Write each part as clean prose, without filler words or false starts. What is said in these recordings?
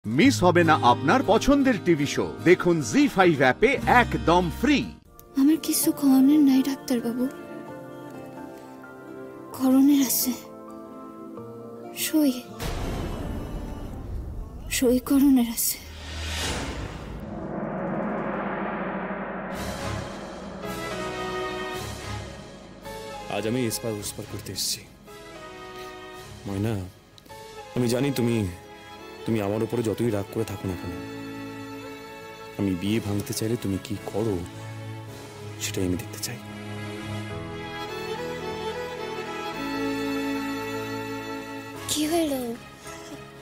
Miss হবে না আপনার পছন্দের টিভি শো। দেখুন জি5 অ্যাপে একদম ফ্রি। আমার কিছু করণের নাই ডাক্তার বাবু, করণের আছে সই সই করণের আছে। আজ আমি এসপার ওসপার করতে এসেছি ময়না। আমি জানি তুমি তুমি আমার উপরে যতই রাগ করে থাকো না কেন, আমি বিয়ে ভাঙতে চাইলে তুমি কি করো সেটাই আমি দেখতে চাই। কি হইল,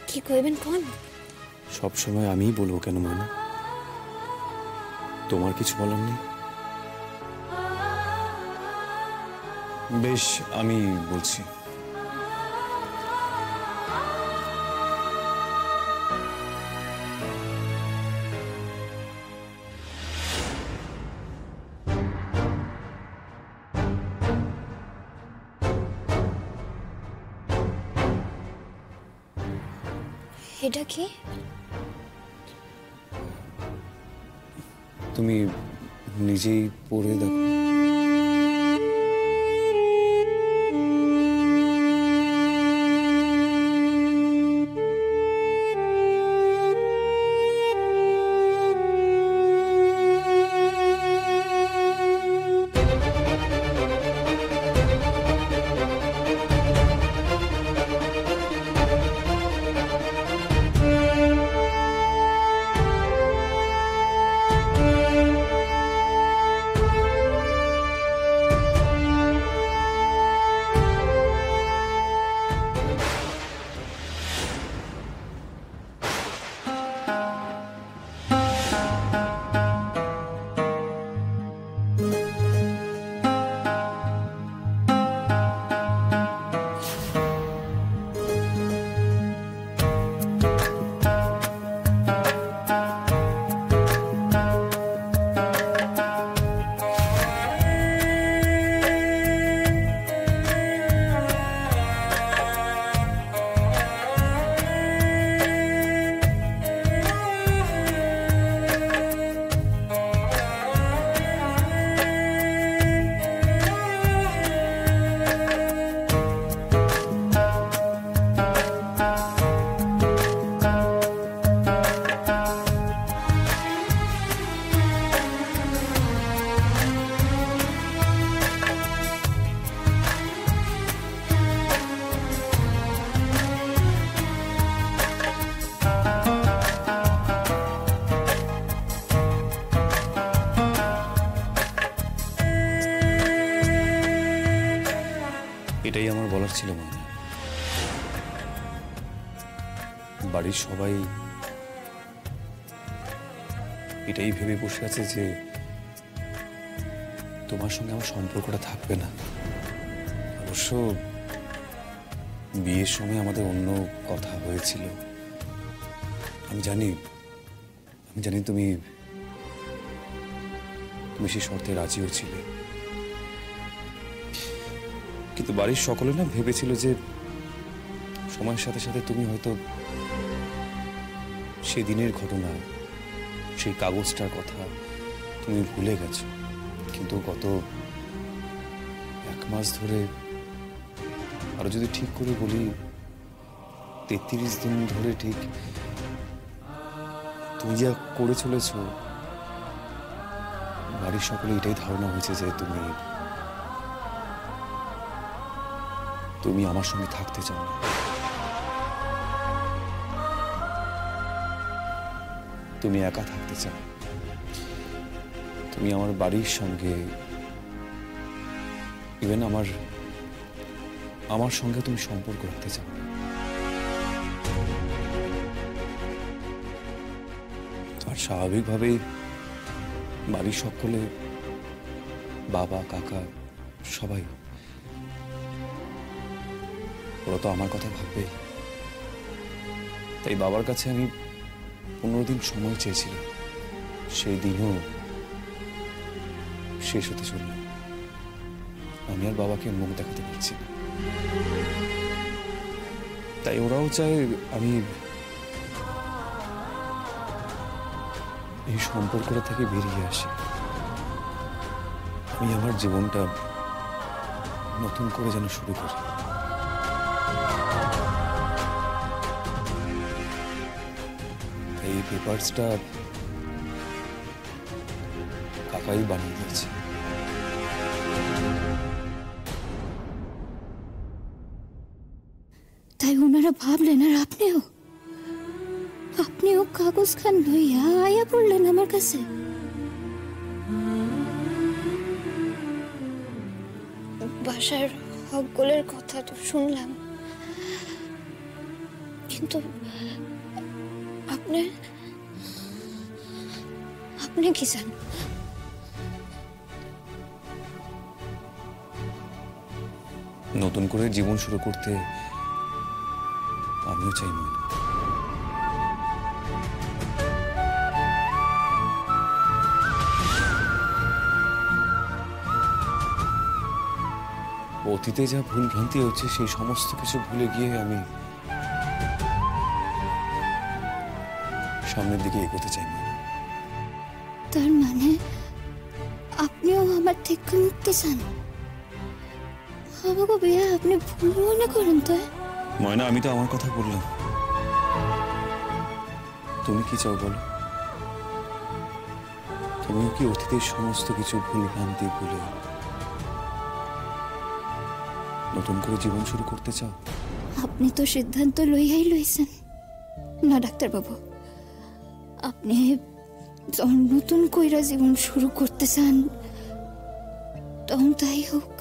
কি কইবেন কোন? সব সময় আমিই বলবো কেন ময়না? তোমার কিছু বলার নেই? বেশ, আমি বলছি। এটা কি? তুমি নিজেই পড়ে দেখো। এটাই আমার বলার ছিল ময়না। বাড়ির সবাই এটাই ভেবে বসে আছে যে তোমার সঙ্গে আমার সম্পর্কটা থাকবে না। অবশ্য বিয়ের সময় আমাদের অন্য কথা হয়েছিল। আমি জানি তুমি সেই শর্তে রাজিও ছিলে, কিন্তু বাড়ির সকলে না ভেবেছিল যে সময়ের সাথে সাথে তুমি হয়তো সেই দিনের ঘটনা, সেই কাগজটার কথা তুমি ভুলে গেছো। কিন্তু গত 1 মাস ধরে, আরো যদি ঠিক করে বলি 33 দিন ধরে ঠিক তুমি যা করে চলেছ, বাড়ির সকলে এটাই ধারণা হয়েছে যে তুমি আমার সঙ্গে থাকতে চাও না। তুমি একা থাকতে চাও। তুমি আমার বাড়ির সঙ্গে, ইভেন আমার সঙ্গে তুমি সম্পর্ক রাখতে চাও। আর স্বাভাবিকভাবেই বাড়ির সকলে, বাবা কাকা সবাই, ওরা তো আমার কথা ভাববে। তাই বাবার কাছে আমি 15 দিন সময় চেয়েছিলাম। সেই দিনও শেষ হতে চলল। আমি আর বাবাকে মুখ দেখাতে পারছি না। তাই ওরাও চায় এই সম্পর্কটা থেকে বেরিয়ে আসি। আমি আমার জীবনটা নতুন করে যেন শুরু করি। এই পেপারসটা কাকাই বানিয়ে দিয়েছে। তাই ওনারা ভাবলেন আর আপনিও কাগজ খান লইয়া আয়া পড়লেন আমার কাছে। বাসার হকগুলোর কথা তো শুনলাম, কিন্তু আপনি কি চান? নতুন করে জীবন শুরু করতে আমিও চাই না। অতীতে যা ভুল ভ্রান্তি হচ্ছে সেই সমস্ত কিছু ভুলে গিয়ে আমি সামনের দিকে এগোতে চাই না। তার মানে আপনিও আমার থেকে মুক্তি চান? আমাকে বিয়ে আপনি ভুল মনে করেন তো? ময়না, আমি তো আমার কথা বললাম, তুমি কি চাও বলো? তুমিও কি অতীতের সমস্ত কিছু ভুল ভ্রান্তি ভুলে নতুন করে জীবন শুরু করতে চাও? আপনি তো সিদ্ধান্ত লইছেন না ডাক্তার বাবু। আপনি নতুন কইরা জীবন শুরু করতে চান, তখন তাই হোক।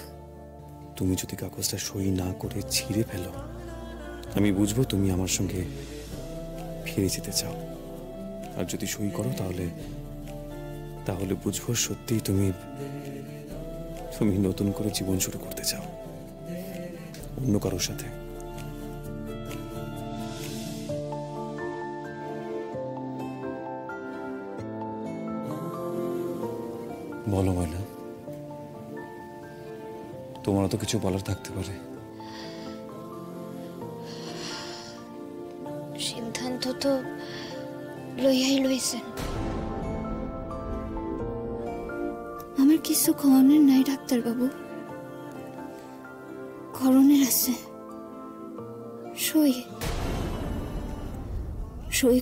তুমি যদি কাগজটা সই না করে ছিঁড়ে ফেলো, আমি বুঝবো তুমি আমার সঙ্গে ফিরে যেতে চাও। আর যদি সই করো তাহলে বুঝবো সত্যিই তুমি নতুন করে জীবন শুরু করতে চাও অন্য কারোর সাথে। বলো ময়না, তোমারও তো কিছু বলার থাকতে পারে। সিদ্ধান্ত তো লইছেন, আমার কিছু করার নাই ডাক্তার বাবু। করণের আছে সই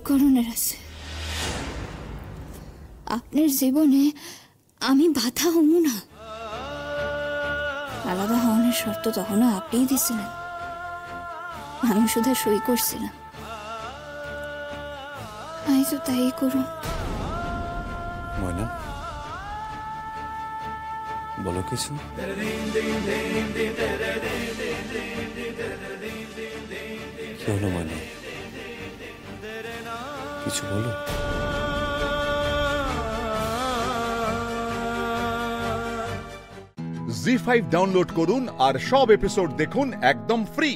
করণের আছে। আপনার জীবনে আমি বাধা হব না। আলাদা হওয়ার শর্ত তখনও আপনিই দিছিলেন, আমি শুধু সই করছিলাম। আইজও তাই করুন। ময়না, বলো কিছু। কি হলো ময়না, কিছু বলো। জি5 ডাউনলোড করুন আর সব এপিসোড দেখুন একদম ফ্রি।